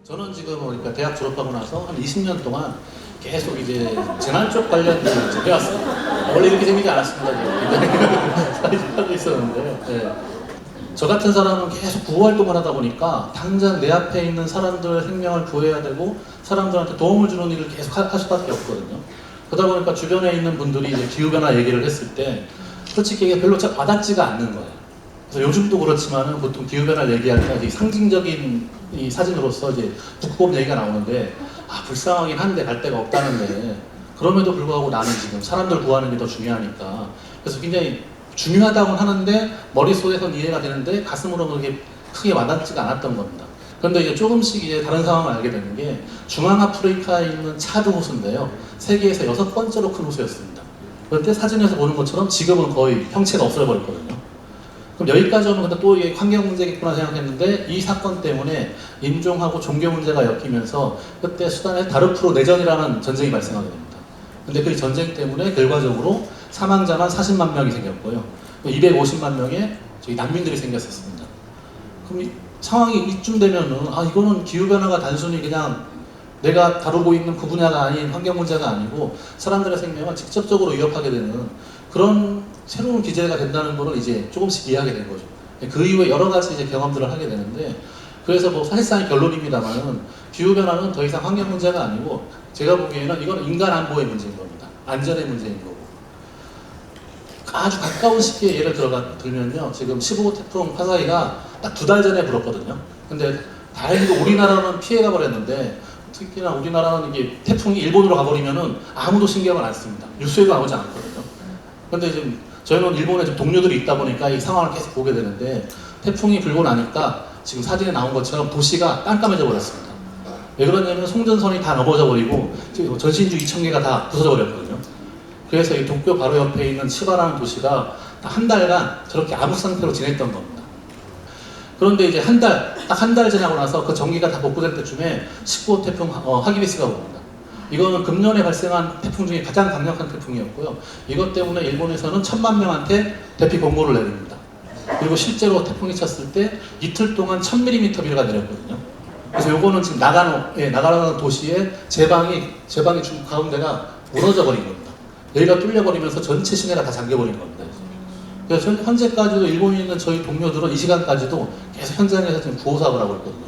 저는 지금 그러니까 대학 졸업하고 나서 한 20년 동안 계속 이제 재난 쪽 관련 일을 해왔어요. 원래 이렇게 생기지 않았습니다. 굉장히 하고 있었는데, 네. 저 같은 사람은 계속 구호 활동을 하다 보니까 당장 내 앞에 있는 사람들 생명을 구해야 되고 사람들한테 도움을 주는 일을 계속 할 수밖에 없거든요. 그러다 보니까 주변에 있는 분들이 이제 기후변화 얘기를 했을 때 솔직히 이게 별로 잘 와닿지가 않는 거예요. 그래서 요즘도 그렇지만은 보통 기후변화 얘기할 때 상징적인 이 사진으로서 이제 북극곰 얘기가 나오는데 불쌍하긴 한데 갈 데가 없다는데 그럼에도 불구하고 나는 지금 사람들 구하는 게 더 중요하니까 그래서 굉장히 중요하다고 하는데 머릿속에선 이해가 되는데 가슴으로는 그렇게 크게 와닿지가 않았던 겁니다. 그런데 이제 조금씩 이제 다른 상황을 알게 되는 게 중앙아프리카에 있는 차드 호수인데요. 세계에서 6번째로 큰 호수였습니다. 그런데 사진에서 보는 것처럼 지금은 거의 형체가 없어져버렸거든요. 그럼 여기까지 오면 근데 또 이게 환경 문제겠구나 생각했는데 이 사건 때문에 인종하고 종교 문제가 엮이면서 그때 수단에 다르푸르 내전이라는 전쟁이 발생하게 됩니다. 근데 그 전쟁 때문에 결과적으로 사망자만 40만 명이 생겼고요. 250만 명의 저희 난민들이 생겼었습니다. 그럼 이 상황이 이쯤 되면은 이거는 기후변화가 단순히 그냥 내가 다루고 있는 그 분야가 아닌 환경 문제가 아니고 사람들의 생명을 직접적으로 위협하게 되는 그런 새로운 기제가 된다는 거를 이제 조금씩 이해하게 된 거죠. 그 이후에 여러 가지 이제 경험들을 하게 되는데 그래서 뭐 사실상의 결론입니다만은 기후변화는 더 이상 환경 문제가 아니고 제가 보기에는 이거는 인간 안보의 문제인 겁니다. 안전의 문제인 거고. 아주 가까운 시기에 예를 들면요. 지금 15호 태풍 화사이가 딱 2달 전에 불었거든요. 근데 다행히도 우리나라는 피해가 버렸는데 특히나 우리나라는 이게 태풍이 일본으로 가버리면은 아무도 신경을 안 씁니다. 뉴스에도 나오지 않거든요. 근데 지금 저희는 일본에 좀 동료들이 있다 보니까 이 상황을 계속 보게 되는데 태풍이 불고 나니까 지금 사진에 나온 것처럼 도시가 깜깜해져 버렸습니다. 왜 그러냐면 송전선이 다 넘어져 버리고 전신주 2,000개가 다 부서져 버렸거든요. 그래서 이 도쿄 바로 옆에 있는 치바라는 도시가 한 달간 저렇게 암흑 상태로 지냈던 겁니다. 그런데 이제 딱 한 달 지나고 나서 그 전기가 다 복구될 때쯤에 19호 태풍 하기비스가 옵니다. 이거는 금년에 발생한 태풍 중에 가장 강력한 태풍이었고요. 이것 때문에 일본에서는 1,000만 명한테 대피 공고를 내립니다. 그리고 실제로 태풍이 쳤을 때 이틀 동안 1000mm 비가 내렸거든요. 그래서 요거는 지금 나가라는 도시의 제방이 가운데가 무너져 버린 겁니다. 여기가 뚫려버리면서 전체 시내가 다 잠겨버린 겁니다. 그래서 현재까지도 일본에 있는 저희 동료들은 이 시간까지도 계속 현장에서 지금 구호 사업을 하고 있거든요.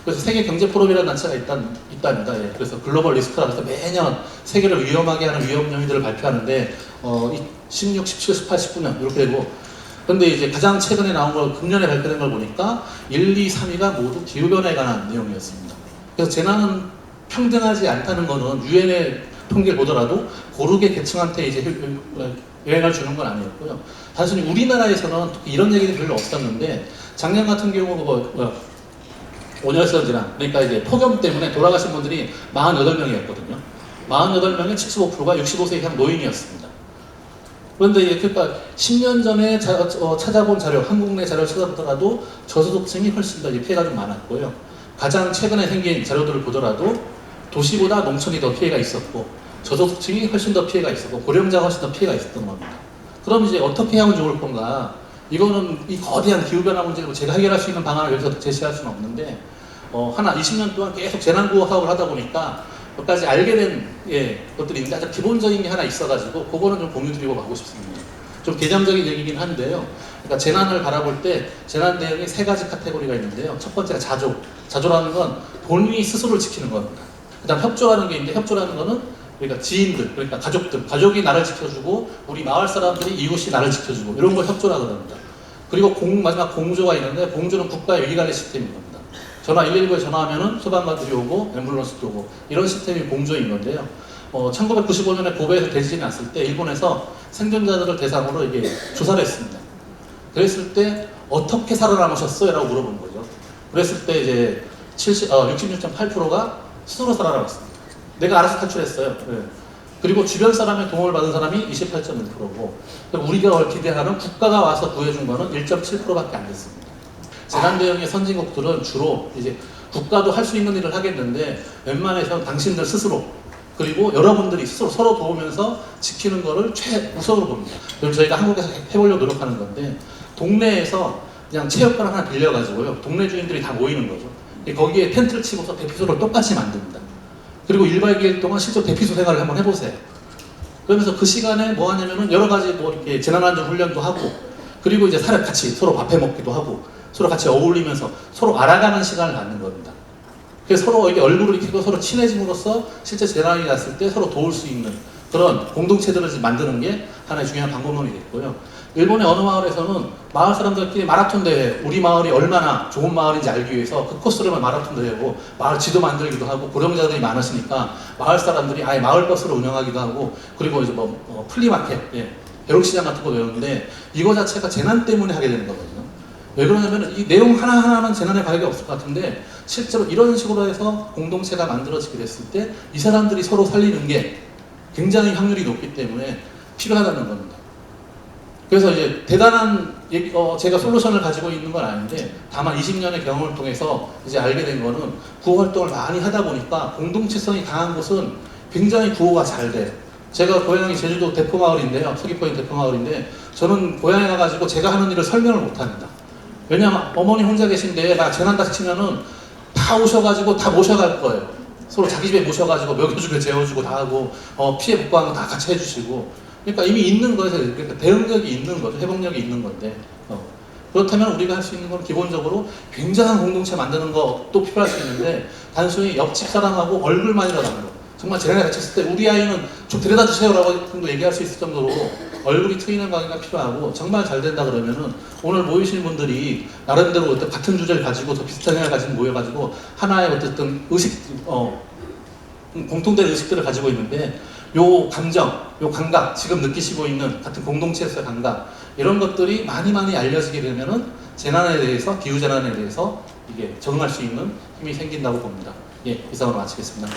그래서 세계 경제 포럼이라는 단체가 있답니다. 예. 그래서 글로벌 리스크라 해서 매년 세계를 위험하게 하는 위험 요인들을 발표하는데 16, 17, 18, 19년 이렇게 되고 그런데 이제 가장 최근에 나온 걸 금년에 발표된 걸 보니까 1, 2, 3위가 모두 기후변화에 관한 내용이었습니다. 그래서 재난은 평등하지 않다는 거는 유엔의 통계를 보더라도 고르게 계층한테 이제 영향을 주는 건 아니었고요. 단순히 우리나라에서는 이런 얘기들이 별로 없었는데 작년 같은 경우 온열성 질환, 그러니까 이제 폭염 때문에 돌아가신 분들이 48명이었거든요. 48명의 75%가 65세 이상 노인이었습니다. 그런데 이제 그러니까 10년 전에 찾아본 자료, 한국 내 자료를 찾아보더라도 저소득층이 훨씬 더 피해가 좀 많았고요. 가장 최근에 생긴 자료들을 보더라도 도시보다 농촌이 더 피해가 있었고 저소득층이 훨씬 더 피해가 있었고 고령자가 훨씬 더 피해가 있었던 겁니다. 그럼 이제 어떻게 하면 좋을 건가? 이거는 이 거대한 기후변화 문제로 제가 해결할 수 있는 방안을 여기서 제시할 수는 없는데 20년 동안 계속 재난구호 사업을 하다 보니까 몇 가지 알게 된 것들이 있는데 아주 기본적인 게 하나 있어가지고 그거는 좀 공유드리고 가고 싶습니다. 좀 개념적인 얘기긴 한데요. 그러니까 재난을 바라볼 때 재난 대응이 3가지 카테고리가 있는데요. 첫 번째가 자조. 자조라는 건 본인이 스스로를 지키는 겁니다. 그 다음 협조라는 게 있는데 협조라는 거는 그러니까 지인들, 그러니까 가족이 나를 지켜주고 우리 마을 사람들이 이웃이 나를 지켜주고 이런 걸 협조라고 합니다. 그리고 마지막 공조가 있는데 공조는 국가의 위기관리 시스템인 겁니다. 전화 119에 전화하면은 소방관들이 오고 앰뷸런스도 오고 이런 시스템이 공조인 건데요. 1995년에 고베에서 대지진이 났을 때 일본에서 생존자들을 대상으로 이게 조사를 했습니다. 그랬을 때 어떻게 살아남으셨어요? 라고 물어본 거죠. 그랬을 때 이제 66.8%가 스스로 살아남았습니다. 내가 알아서 탈출했어요. 네. 그리고 주변 사람의 도움을 받은 사람이 28.1%고 우리가 기대하는 국가가 와서 구해준 거는 1.7%밖에 안 됐습니다. 재난 대응의 선진국들은 주로 이제 국가도 할 수 있는 일을 하겠는데 웬만해서 당신들 스스로 그리고 여러분들이 스스로 서로 도우면서 지키는 거를 최우선으로 봅니다. 그리고 저희가 한국에서 해보려고 노력하는 건데 동네에서 그냥 체육관 하나 빌려가지고요. 동네 주인들이 다 모이는 거죠. 거기에 텐트를 치고서 대피소를 똑같이 만듭니다. 그리고 1박 2일 동안 실제 대피소 생활을 한번 해보세요. 그러면서 그 시간에 뭐 하냐면은 여러 가지 뭐 이렇게 재난안전 훈련도 하고, 그리고 이제 같이 서로 밥해 먹기도 하고, 서로 같이 어울리면서 서로 알아가는 시간을 갖는 겁니다. 그래서 서로 이렇게 얼굴을 익히고 서로 친해짐으로써 실제 재난이 났을 때 서로 도울 수 있는 그런 공동체들을 만드는 게 하나의 중요한 방법론이 됐고요. 일본의 어느 마을에서는 마을 사람들끼리 마라톤 대회, 우리 마을이 얼마나 좋은 마을인지 알기 위해서 그 코스를 마라톤 대회고, 마을 지도 만들기도 하고, 고령자들이 많으시니까 마을 사람들이 아예 마을 버스를 운영하기도 하고, 그리고 이제 플리마켓, 벼룩시장 같은 거 외우는데, 이거 자체가 재난 때문에 하게 되는 거거든요. 왜 그러냐면 이 내용 하나하나는 재난에 관계가 없을 것 같은데, 실제로 이런 식으로 해서 공동체가 만들어지게 됐을 때 이 사람들이 서로 살리는 게 굉장히 확률이 높기 때문에 필요하다는 겁니다. 그래서 이제 대단한 제가 솔루션을 가지고 있는 건 아닌데, 다만 20년의 경험을 통해서 이제 알게 된 거는, 구호 활동을 많이 하다 보니까 공동체성이 강한 곳은 굉장히 구호가 잘 돼요. 제가 고향이 제주도 대포마을인데요. 서귀포인 대포마을인데, 저는 고향에 가가지고 제가 하는 일을 설명을 못합니다. 왜냐면 어머니 혼자 계신데 나 재난 닥치면은 다 오셔가지고 다 모셔갈 거예요. 서로 자기 집에 모셔가지고 먹여주고 재워주고 다 하고, 피해 복구하는 거 다 같이 해주시고. 그러니까 이미 있는 거에서, 그러니까 대응력이 있는 거죠. 회복력이 있는 건데, 그렇다면 우리가 할 수 있는 건 기본적으로 굉장한 공동체 만드는 것도 필요할 수 있는데, 단순히 옆집 사람하고 얼굴만이라도 하는 거. 정말 재난에 갇혔을 때 우리 아이는 좀 데려다 주세요라고 정도 얘기할 수 있을 정도로 얼굴이 트이는 관계가 필요하고, 정말 잘 된다 그러면은 오늘 모이신 분들이 나름대로 같은 주제를 가지고 더 비슷한 생각을 가지고 모여가지고 하나의 어쨌든 공통된 의식들을 가지고 있는데, 요 감정, 요 감각, 지금 느끼시고 있는 같은 공동체에서의 감각, 이런 것들이 많이 알려지게 되면은 재난에 대해서, 기후재난에 대해서 이게 적응할 수 있는 힘이 생긴다고 봅니다. 예, 이상으로 마치겠습니다.